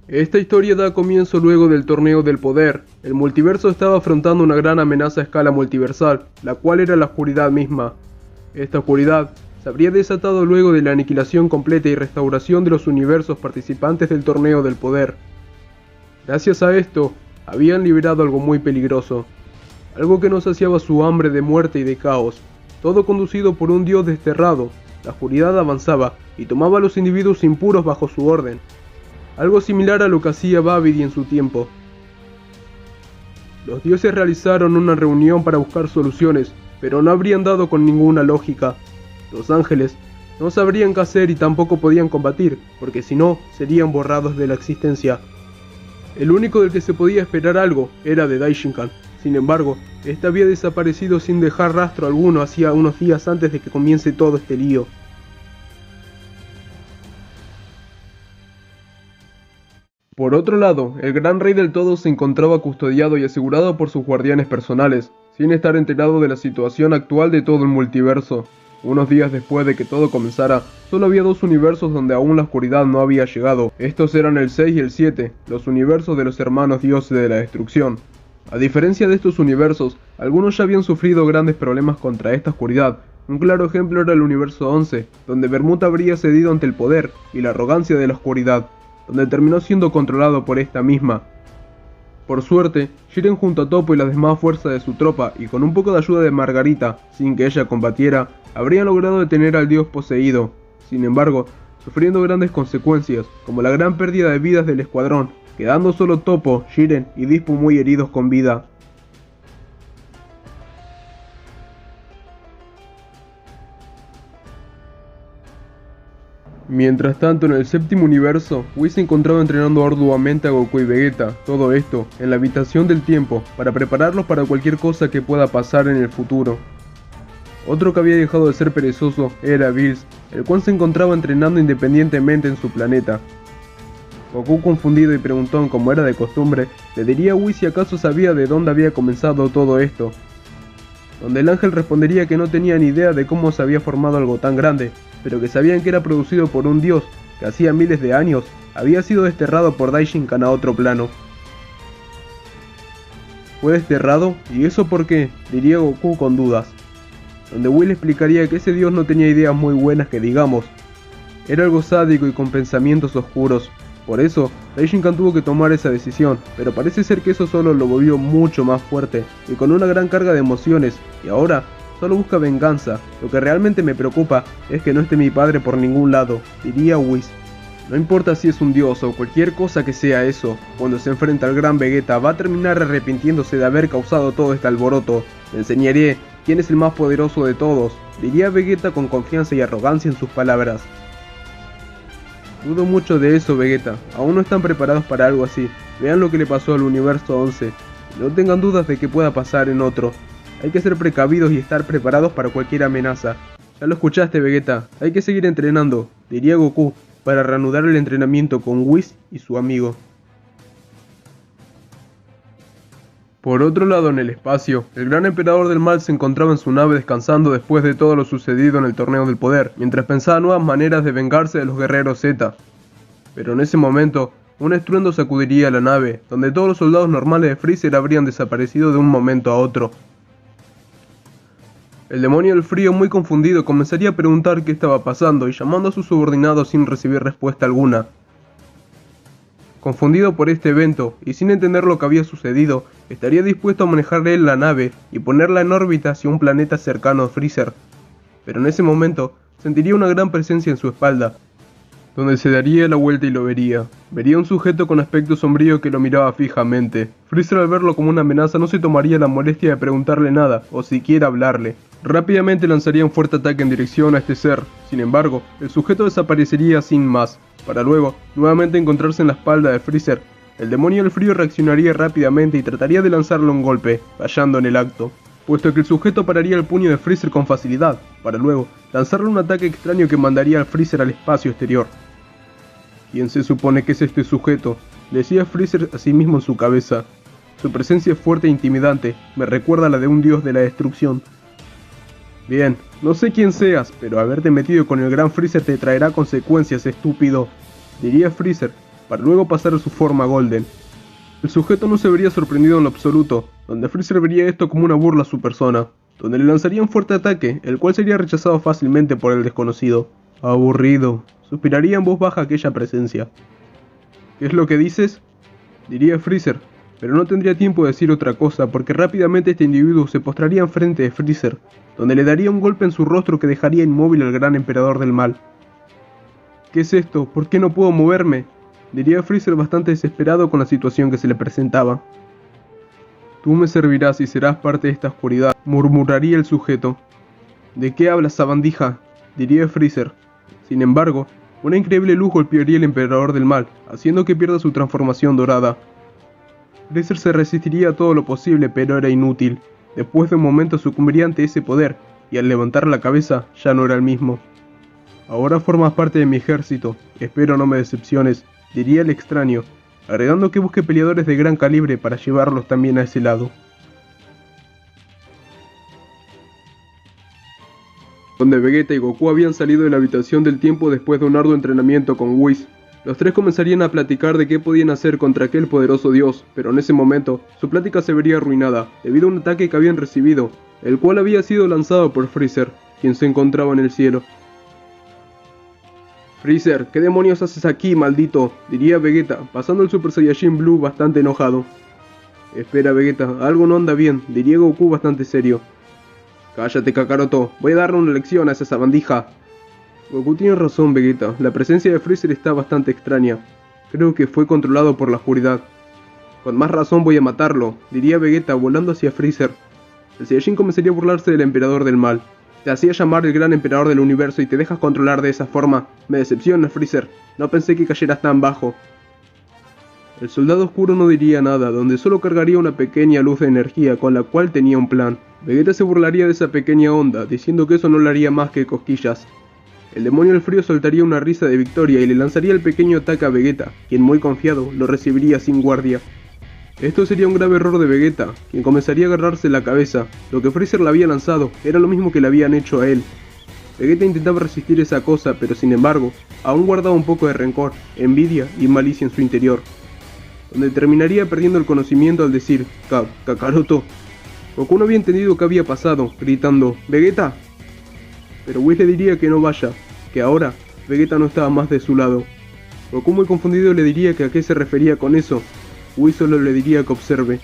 Esta historia da comienzo luego del Torneo del Poder. El multiverso estaba afrontando una gran amenaza a escala multiversal, la cual era la oscuridad misma. Esta oscuridad se habría desatado luego de la aniquilación completa y restauración de los universos participantes del Torneo del Poder. Gracias a esto, habían liberado algo muy peligroso, algo que no saciaba su hambre de muerte y de caos, todo conducido por un dios desterrado. La oscuridad avanzaba y tomaba a los individuos impuros bajo su orden, algo similar a lo que hacía Babidi en su tiempo. Los dioses realizaron una reunión para buscar soluciones, pero no habrían dado con ninguna lógica. Los ángeles no sabrían qué hacer y tampoco podían combatir, porque si no, serían borrados de la existencia. El único del que se podía esperar algo era de Daishinkan. Sin embargo, este había desaparecido sin dejar rastro alguno hacía unos días antes de que comience todo este lío. Por otro lado, el gran rey del todo se encontraba custodiado y asegurado por sus guardianes personales, sin estar enterado de la situación actual de todo el multiverso. Unos días después de que todo comenzara, solo había dos universos donde aún la oscuridad no había llegado. Estos eran el 6 y el 7, los universos de los hermanos dioses de la destrucción. A diferencia de estos universos, algunos ya habían sufrido grandes problemas contra esta oscuridad. Un claro ejemplo era el universo 11, donde Bermuda habría cedido ante el poder y la arrogancia de la oscuridad, donde terminó siendo controlado por esta misma. Por suerte, Jiren junto a Toppo y las demás fuerzas de su tropa, y con un poco de ayuda de Margarita, sin que ella combatiera, habrían logrado detener al dios poseído. Sin embargo, sufriendo grandes consecuencias, como la gran pérdida de vidas del escuadrón, quedando solo Toppo, Jiren y Dispu muy heridos con vida. Mientras tanto, en el séptimo universo, Whis se encontraba entrenando arduamente a Goku y Vegeta, todo esto en la habitación del tiempo, para prepararlos para cualquier cosa que pueda pasar en el futuro. Otro que había dejado de ser perezoso era Bills, el cual se encontraba entrenando independientemente en su planeta. Goku, confundido y preguntón como era de costumbre, le diría a Whis si acaso sabía de dónde había comenzado todo esto, donde el ángel respondería que no tenía ni idea de cómo se había formado algo tan grande, pero que sabían que era producido por un dios que hacía miles de años había sido desterrado por Daishinkan a otro plano. ¿Fue desterrado? ¿Y eso por qué?, diría Goku con dudas, donde Will explicaría que ese dios no tenía ideas muy buenas que digamos, era algo sádico y con pensamientos oscuros. Por eso, Daishinkan tuvo que tomar esa decisión, pero parece ser que eso solo lo volvió mucho más fuerte y con una gran carga de emociones, y ahora solo busca venganza. Lo que realmente me preocupa es que no esté mi padre por ningún lado, diría Whis. No importa si es un dios o cualquier cosa que sea eso, cuando se enfrenta al gran Vegeta va a terminar arrepintiéndose de haber causado todo este alboroto. Le enseñaré quién es el más poderoso de todos, diría Vegeta con confianza y arrogancia en sus palabras. Dudo mucho de eso, Vegeta, aún no están preparados para algo así. Vean lo que le pasó al universo 11, y no tengan dudas de que pueda pasar en otro. Hay que ser precavidos y estar preparados para cualquier amenaza. Ya lo escuchaste, Vegeta, hay que seguir entrenando, diría Goku, para reanudar el entrenamiento con Whis y su amigo. Por otro lado, en el espacio, el gran emperador del mal se encontraba en su nave descansando después de todo lo sucedido en el Torneo del Poder, mientras pensaba nuevas maneras de vengarse de los guerreros Z. Pero en ese momento, un estruendo sacudiría la nave, donde todos los soldados normales de Freezer habrían desaparecido de un momento a otro. El demonio del frío, muy confundido, comenzaría a preguntar qué estaba pasando y llamando a sus subordinados sin recibir respuesta alguna. Confundido por este evento y sin entender lo que había sucedido, estaría dispuesto a manejar él la nave y ponerla en órbita hacia un planeta cercano a Freezer. Pero en ese momento, sentiría una gran presencia en su espalda, donde se daría la vuelta y lo vería. Vería un sujeto con aspecto sombrío que lo miraba fijamente. Freezer, al verlo como una amenaza, no se tomaría la molestia de preguntarle nada, o siquiera hablarle. Rápidamente lanzaría un fuerte ataque en dirección a este ser. Sin embargo, el sujeto desaparecería sin más, para luego nuevamente encontrarse en la espalda de Freezer. El demonio del frío reaccionaría rápidamente y trataría de lanzarle un golpe, fallando en el acto, puesto que el sujeto pararía el puño de Freezer con facilidad, para luego lanzarle un ataque extraño que mandaría al Freezer al espacio exterior. ¿Quién se supone que es este sujeto?, decía Freezer a sí mismo en su cabeza. Su presencia es fuerte e intimidante, me recuerda a la de un dios de la destrucción. Bien, no sé quién seas, pero haberte metido con el gran Freezer te traerá consecuencias, estúpido, diría Freezer, para luego pasar a su forma Golden. El sujeto no se vería sorprendido en lo absoluto, donde Freezer vería esto como una burla a su persona, donde le lanzaría un fuerte ataque, el cual sería rechazado fácilmente por el desconocido. Aburrido, suspiraría en voz baja aquella presencia. ¿Qué es lo que dices?, diría Freezer, pero no tendría tiempo de decir otra cosa porque rápidamente este individuo se postraría enfrente de Freezer, donde le daría un golpe en su rostro que dejaría inmóvil al gran emperador del mal. ¿Qué es esto? ¿Por qué no puedo moverme?, diría Freezer bastante desesperado con la situación que se le presentaba. Tú me servirás y serás parte de esta oscuridad, murmuraría el sujeto. ¿De qué hablas, sabandija?, diría Freezer. Sin embargo, una increíble luz golpearía al emperador del mal, haciendo que pierda su transformación dorada. Freezer se resistiría a todo lo posible, pero era inútil. Después de un momento sucumbiría ante ese poder, y al levantar la cabeza ya no era el mismo. Ahora formas parte de mi ejército, espero no me decepciones, diría el extraño, agregando que busque peleadores de gran calibre para llevarlos también a ese lado. Donde Vegeta y Goku habían salido de la habitación del tiempo después de un arduo entrenamiento con Whis. Los tres comenzarían a platicar de qué podían hacer contra aquel poderoso dios, pero en ese momento, su plática se vería arruinada, debido a un ataque que habían recibido, el cual había sido lanzado por Freezer, quien se encontraba en el cielo. Freezer, ¿qué demonios haces aquí, maldito?, diría Vegeta, pasando el Super Saiyajin Blue bastante enojado. Espera, Vegeta, algo no anda bien, diría Goku bastante serio. Cállate, Kakaroto, voy a darle una lección a esa sabandija. Goku tiene razón, Vegeta, la presencia de Freezer está bastante extraña. Creo que fue controlado por la oscuridad. Con más razón voy a matarlo, diría Vegeta volando hacia Freezer. El Saiyajin comenzaría a burlarse del emperador del mal. Te hacía llamar el gran emperador del universo y te dejas controlar de esa forma. Me decepcionas, Freezer, no pensé que cayeras tan bajo. El soldado oscuro no diría nada, donde solo cargaría una pequeña luz de energía con la cual tenía un plan. Vegeta se burlaría de esa pequeña onda, diciendo que eso no le haría más que cosquillas. El demonio del frío soltaría una risa de victoria y le lanzaría el pequeño ataque a Vegeta, quien muy confiado lo recibiría sin guardia. Esto sería un grave error de Vegeta, quien comenzaría a agarrarse la cabeza. Lo que Freezer le había lanzado era lo mismo que le habían hecho a él. Vegeta intentaba resistir esa cosa, pero sin embargo, aún guardaba un poco de rencor, envidia y malicia en su interior, donde terminaría perdiendo el conocimiento al decir Kakaroto. Goku no había entendido qué había pasado, gritando ¡Vegeta! Pero Whis le diría que no vaya, que ahora Vegeta no estaba más de su lado. Goku muy confundido le diría que a qué se refería con eso. Whis solo le diría que observe.